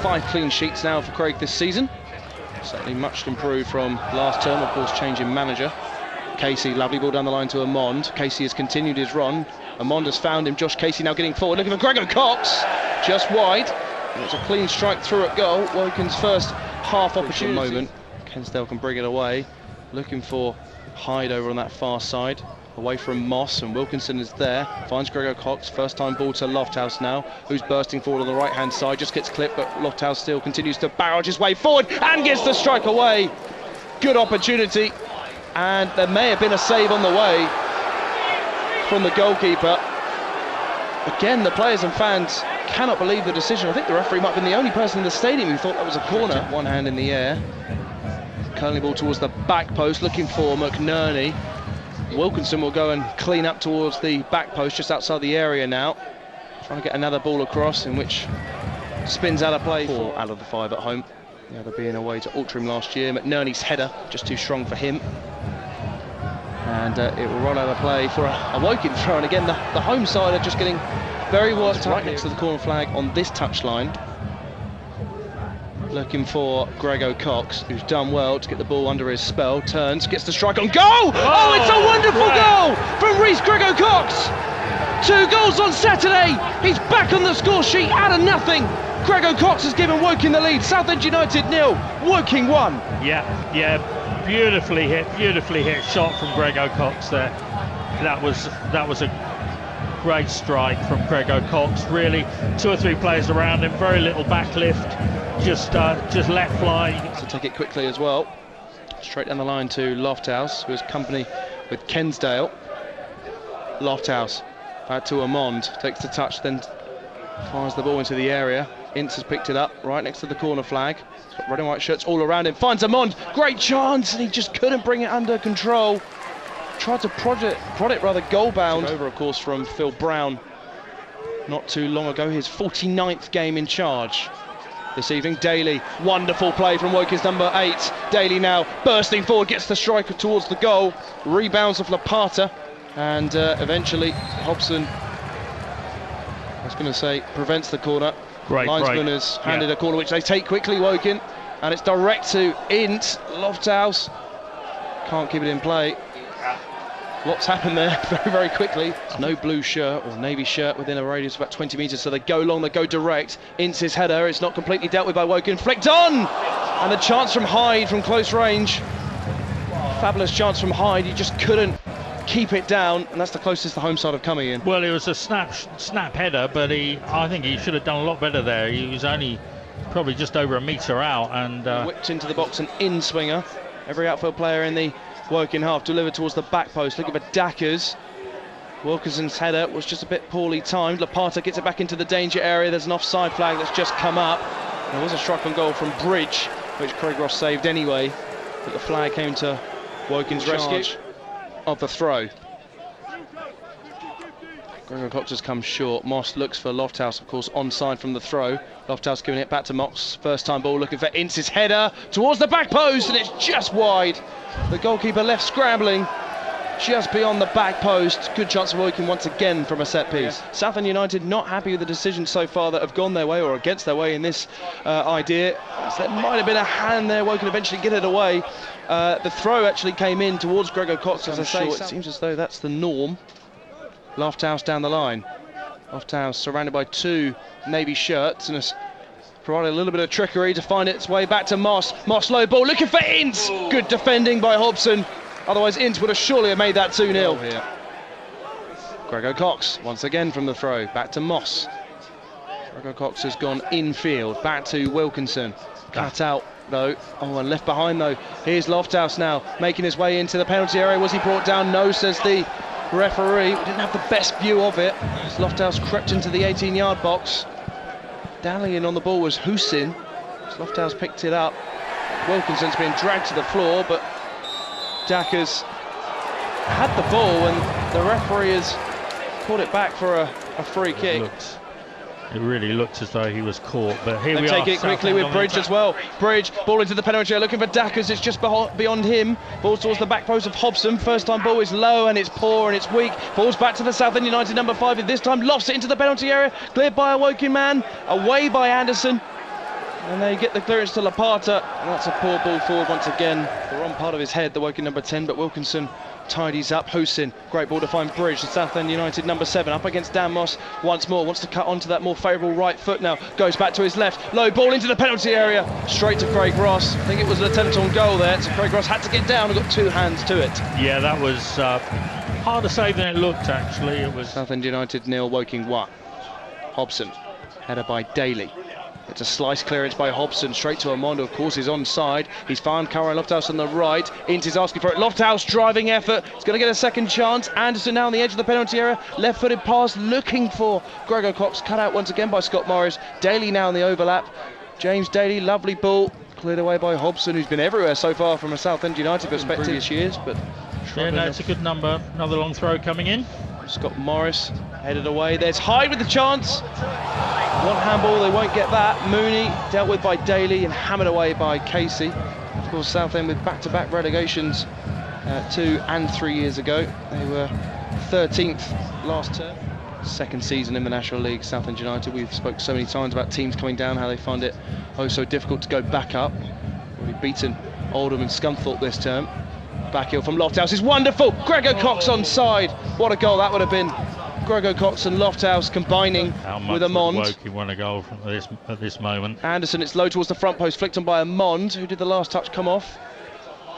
5 clean sheets now for Craig this season. Certainly much improved from last term, of course, changing manager. Casey, lovely ball down the line to Amond. Casey has continued his run. Amond has found him. Josh Casey now getting forward, looking for Gregor Cox, just wide. And it's a clean strike through at goal. Wokin's first half opportunity. Moment. Kensdale can bring it away. Looking for Hyde over on that far side. Away from Moss, and Wilkinson is there. Finds Gregor Cox. First time ball to Lofthouse now, who's bursting forward on the right hand side. Just gets clipped, but Lofthouse still continues to barrage his way forward and gets the strike away. Good opportunity. And there may have been a save on the way from the goalkeeper. Again, the players and fans cannot believe the decision. I think the referee might have been the only person in the stadium who thought that was a corner. One hand in the air. Curling ball towards the back post, looking for McNerney. Wilkinson will go and clean up towards the back post, just outside the area now. Trying to get another ball across, in which spins out of play. 4 out of the 5 at home. The other being away to Altrincham last year. McNerney's header, just too strong for him. And it will run out of play for a Woking throw. And again, the home side are just getting very worked up. Right next to the corner flag on this touchline. Looking for Gregor Cox, who's done well to get the ball under his spell. Turns, gets the strike on goal! Oh, it's a wonderful goal from Rhys Gregor Cox! 2 goals on Saturday. He's back on the score sheet out of nothing. Gregor Cox has given Woking the lead. Southend United 0, Woking 1. Yeah, beautifully hit shot from Gregor Cox there. That was a great strike from Gregor Cox. Really, 2 or 3 players around him, very little backlift. Just let fly. To take it quickly as well. Straight down the line to Lofthouse, who has company with Kensdale. Lofthouse back to Amond, takes the touch, then fires the ball into the area. Ince has picked it up right next to the corner flag. He's got red and white shirts all around him. Finds Amond, great chance, and he just couldn't bring it under control. Tried to prod it rather goal bound. Over, of course, from Phil Brown not too long ago. His 49th game in charge. This evening, Daly, wonderful play from Woking's number 8. Daly now bursting forward, gets the striker towards the goal, rebounds off Lapata, and eventually Hobson, I was going to say, prevents the corner. Great Linesman has handed a corner, which they take quickly, Woking, and it's direct to Ince. Lofthouse can't keep it in play. Lots happened there very, very quickly. No blue shirt or navy shirt within a radius of about 20 metres, so they go long, they go direct. Ince's header, it's not completely dealt with by Woking. Flicked on! And the chance from Hyde from close range. Fabulous chance from Hyde, he just couldn't keep it down, and that's the closest the home side have coming in. Well, it was a snap header, but I think he should have done a lot better there. He was only probably just over a metre out, and whipped into the box, an in-swinger. Every outfield player in the Woking half delivered towards the back post, looking for Dackers. Wilkinson's header was just a bit poorly timed. Lapata gets it back into the danger area. There's an offside flag that's just come up. There was a strike on goal from Bridge, which Craig Ross saved anyway, but the flag came to Woking's rescue of the throw. Gregor Cox has come short. Moss looks for Lofthouse, of course, onside from the throw. Lofthouse giving it back to Moss. First time ball, looking for Ince's header towards the back post, and it's just wide. The goalkeeper left scrambling just beyond the back post. Good chance of Woking once again from a set piece. Southend United not happy with the decisions so far that have gone their way or against their way in this idea. So there might have been a hand there. Woking eventually get it away. The throw actually came in towards Gregor Cox, as I say. It seems as though that's the norm. Lofthouse down the line. Lofthouse surrounded by 2 navy shirts and has provided a little bit of trickery to find its way back to Moss. Moss low ball looking for Ince. Good defending by Hobson. Otherwise Ince would have surely have made that 2-0 here. Gregor Cox once again from the throw. Back to Moss. Gregor Cox has gone infield. Back to Wilkinson. Cut out though. Oh, and left behind though. Here's Lofthouse now making his way into the penalty area. Was he brought down? No, says the referee. We didn't have the best view of it. As Lofthouse crept into the 18-yard box. Dallying on the ball was Husin. Lofthouse picked it up. Wilkinson's been dragged to the floor, but Dackers had the ball and the referee has called it back for a free kick. It really looked as though he was caught, but here we are. Take it quickly with Bridge as well. Bridge, ball into the penalty area, looking for Dackers. It's just beyond him. Ball towards the back post of Hobson. First time ball is low and it's poor and it's weak. Falls back to the Southend United number 5. This time lofts it into the penalty area. Cleared by a Woking man. Away by Anderson. And they get the clearance to Lapata, and that's a poor ball forward once again. The wrong part of his head, the Woking number 10, but Wilkinson tidies up. Husin, great ball to find Bridge. The Southend United number 7 up against Dan Moss once more. Wants to cut onto that more favourable right foot now. Goes back to his left. Low ball into the penalty area. Straight to Craig Ross. I think it was an attempt on goal there. So Craig Ross had to get down and got 2 hands to it. Yeah, that was harder save than it looked, actually. It was Southend United 0, Woking 1. Hobson, header by Daly. It's a slice clearance by Hobson, straight to Armando, of course, he's onside. He's found Caroline Lofthouse on the right. Ince asking for it. Lofthouse driving effort. He's going to get a second chance. Anderson now on the edge of the penalty area. Left-footed pass looking for Gregor Cox. Cut out once again by Scott Morris. Daly now in the overlap. James Daly, lovely ball. Cleared away by Hobson, who's been everywhere so far from a Southend United perspective. Previous years, but yeah, no, it's a good number. Another long throw coming in. Scott Morris headed away. There's Hyde with the chance. One handball, they won't get that. Mooney dealt with by Daly and hammered away by Casey. Of course, Southend with back-to-back relegations 2 and 3 years ago. They were 13th last term. Second season in the National League, Southend United. We've spoken so many times about teams coming down, how they find it so difficult to go back up. Already beaten Oldham and Scunthorpe this term. Backheel from Lofthouse is wonderful. Gregor Cox onside. What a goal that would have been. Gregor Cox and Lofthouse combining with Amond. Woking won a goal from at this moment. Anderson, it's low towards the front post, flicked on by Amond. Who did the last touch come off?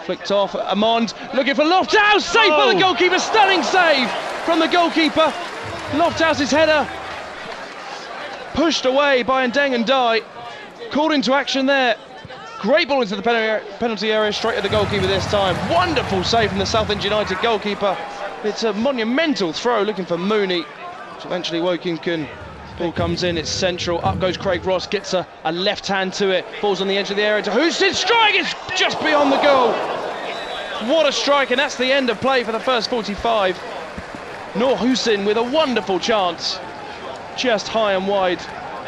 Flicked off. Amond looking for Lofthouse. Saved by the goalkeeper. Stunning save from the goalkeeper. Lofthouse's header pushed away by Ndeng and Dye. Called into action there. Great ball into the penalty area, straight at the goalkeeper this time. Wonderful save from the Southend United goalkeeper. It's a monumental throw looking for Mooney, which eventually Woking can. Ball comes in, it's central. Up goes Craig Ross, gets a left hand to it. Falls on the edge of the area to Husin. Strike! It's just beyond the goal. What a strike, and that's the end of play for the first 45. Noor Husin with a wonderful chance. Just high and wide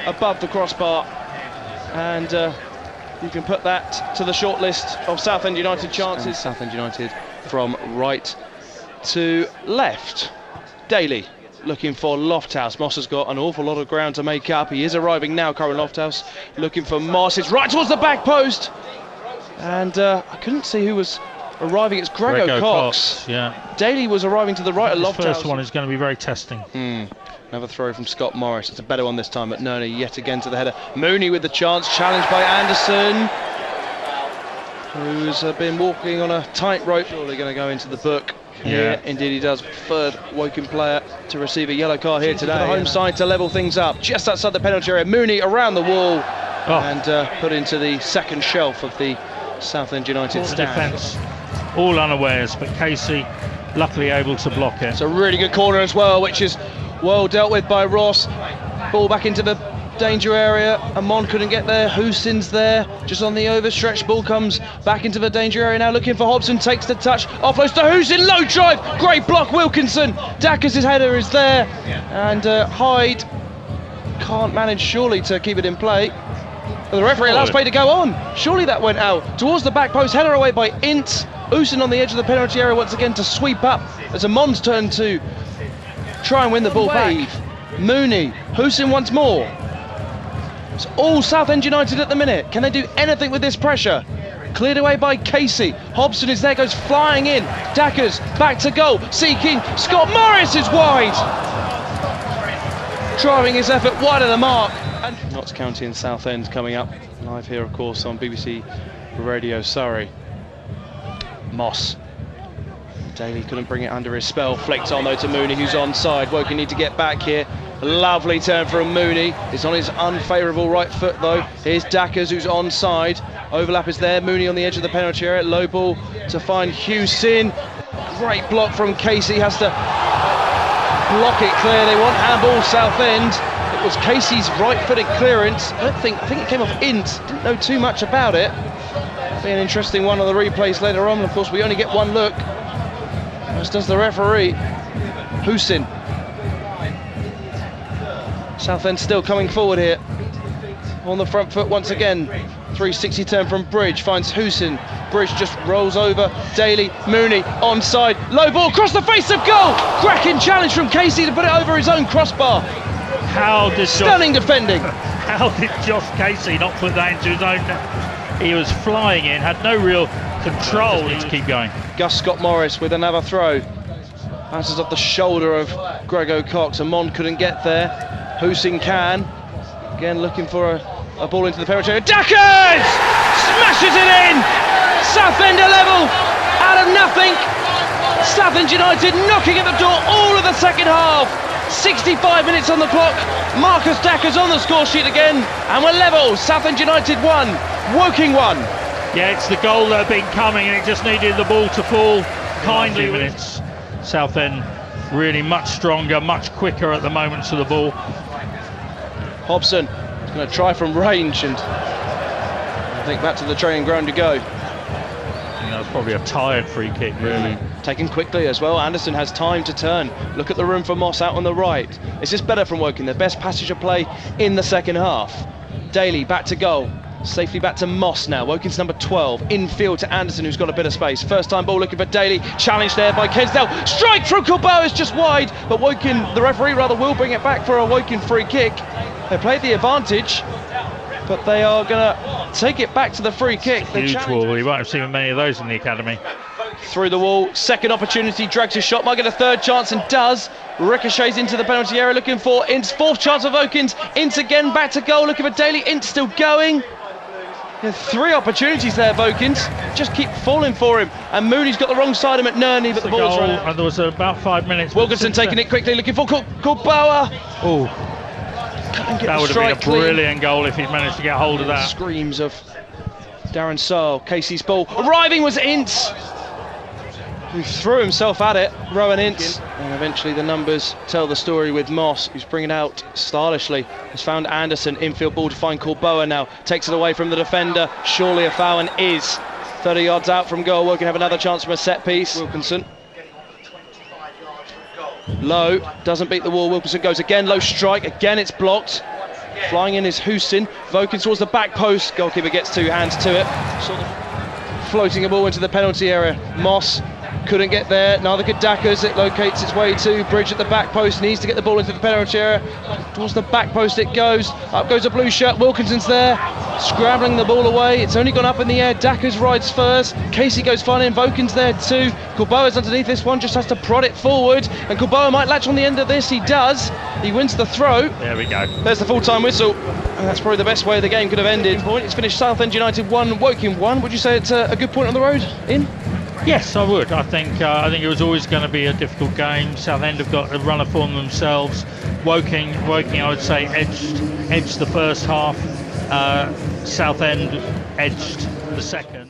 above the crossbar. And you can put that to the short list of Southend United chances. And Southend United from right to left. Daly looking for Lofthouse. Moss has got an awful lot of ground to make up. He is arriving now, Caroline Lofthouse looking for Moss. It's right towards the back post. And I couldn't see who was arriving. It's Gregor Cox. Yeah. Daly was arriving to the right of Lofthouse. The first one is going to be very testing. Another throw from Scott Morris. It's a better one this time at Nerney, yet again to the header. Mooney with the chance, challenged by Anderson, who's been walking on a tightrope. Surely going to go into the book. Yeah, indeed he does. Third Woking player to receive a yellow card here today. The home side to level things up. Just outside the penalty area, Mooney around the wall and put into the second shelf of the Southend United stand. Defence, all unawares, but Casey luckily able to block it. It's a really good corner as well, which is well dealt with by Ross. Ball back into the danger area. Amon couldn't get there. Husin's there, just on the overstretched. Ball comes back into the danger area now, looking for Hobson. Takes the touch, offloads to Husin. Low drive, great block. Wilkinson. Dacker's header is there, and Hyde can't manage surely to keep it in play. The referee allows play to go on. Surely that went out towards the back post. Header away by Ince. Husin on the edge of the penalty area once again to sweep up as Amon's turn to try and win the ball back. Mooney, Husin once more. It's all Southend United at the minute. Can they do anything with this pressure? Cleared away by Casey. Hobson is there, goes flying in. Dackers back to goal, seeking. Scott Morris is wide. Driving his effort wide of the mark. And Notts County and Southend coming up live here, of course, on BBC Radio Surrey. Moss. Daly couldn't bring it under his spell. Flicked on though to Mooney, who's onside. Woking need to get back here. Lovely turn from Mooney. It's on his unfavourable right foot though. Here's Dackers, who's onside. Overlap is there. Mooney on the edge of the penalty area. Low ball to find Husin. Great block from Casey. Has to block it clear. They want handball Southend. It was Casey's right-footed clearance. I think it came off Ince. Didn't know too much about it. Be an interesting one on the replays later on. Of course, we only get one look, as does the referee. Husin. Southend still coming forward here on the front foot once again. 360 turn from Bridge, finds Husin. Bridge just rolls over. Daly, Mooney onside. Low ball across the face of goal. Cracking challenge from Casey to put it over his own crossbar. Stunning defending. How did Josh Casey not put that into his own net? He was flying in, had no real control. Let's keep going. Gus Scott Morris with another throw. Passes off the shoulder of Grego Cox, and Mond couldn't get there. Hussein can. Again looking for a ball into the penalty area. Dackers! Smashes it in! Southend are level! Out of nothing! Southend United knocking at the door all of the second half. 65 minutes on the clock. Marcus Dackers on the score sheet again, and we're level. Southend United 1, Woking 1. Yeah, it's the goal that had been coming, and it just needed the ball to fall kindly. Minutes. Southend really much stronger, much quicker at the moment to the ball. Hobson is going to try from range, and I think back to the training ground to go. That was probably a tired free kick, really. Taken quickly as well. Anderson has time to turn. Look at the room for Moss out on the right. Is this better from Woking? Their best passage of play in the second half. Daly back to goal. Safely back to Moss now. Woking's number 12. Infield to Anderson, who's got a bit of space. First time ball looking for Daly. Challenged there by Kensdale. Strike through Kulboa is just wide, but Woking, the referee rather, will bring it back for a Woking free kick. They played the advantage, but they are going to take it back to the free kick. Huge wall. You won't have seen many of those in the academy. Through the wall, second opportunity, drags his shot, might get a third chance, and does. Ricochets into the penalty area, looking for Ince. Fourth chance of Vokins. Ince again, back to goal, looking for Daly. Ince still going. Three opportunities there, Vokins. Just keep falling for him. And Mooney's got the wrong side of McNerney, but the ball's run out. And there was about 5 minutes. Wilkinson taking it quickly, looking for Kulboa. Oh, that would have been a brilliant goal if he'd managed to get hold of that. Screams of Darren Searle. Casey's ball. Arriving was Ince, who threw himself at it, Rowan Ince. And eventually the numbers tell the story with Moss, who's bringing it out stylishly. Has found Anderson, infield ball to find Kulboa now. Takes it away from the defender. Surely a foul, and is 30 yards out from goal. Woking have another chance from a set piece. Wilkinson. Low, doesn't beat the wall. Wilkinson goes again, low strike. Again it's blocked. Flying in is Hussein. Vokins towards the back post. Goalkeeper gets two hands to it. Sort of floating a ball into the penalty area. Moss couldn't get there, neither could Dackers. It locates its way to Bridge at the back post, needs to get the ball into the penalty area. Towards the back post it goes, up goes a blue shirt. Wilkinson's there, scrabbling the ball away. It's only gone up in the air. Dackers rides first, Casey goes fine in, Vokins there too. Kulboa's underneath this one, just has to prod it forward, and Kulboa might latch on the end of this. He does, he wins the throw. There we go. There's the full-time whistle, and that's probably the best way the game could have ended. It's finished Southend United 1, Woking 1. Would you say it's a good point on the road in? Yes, I would. I think it was always going to be a difficult game. Southend have got a runner for themselves. Woking, I would say, edged the first half. Southend edged the second.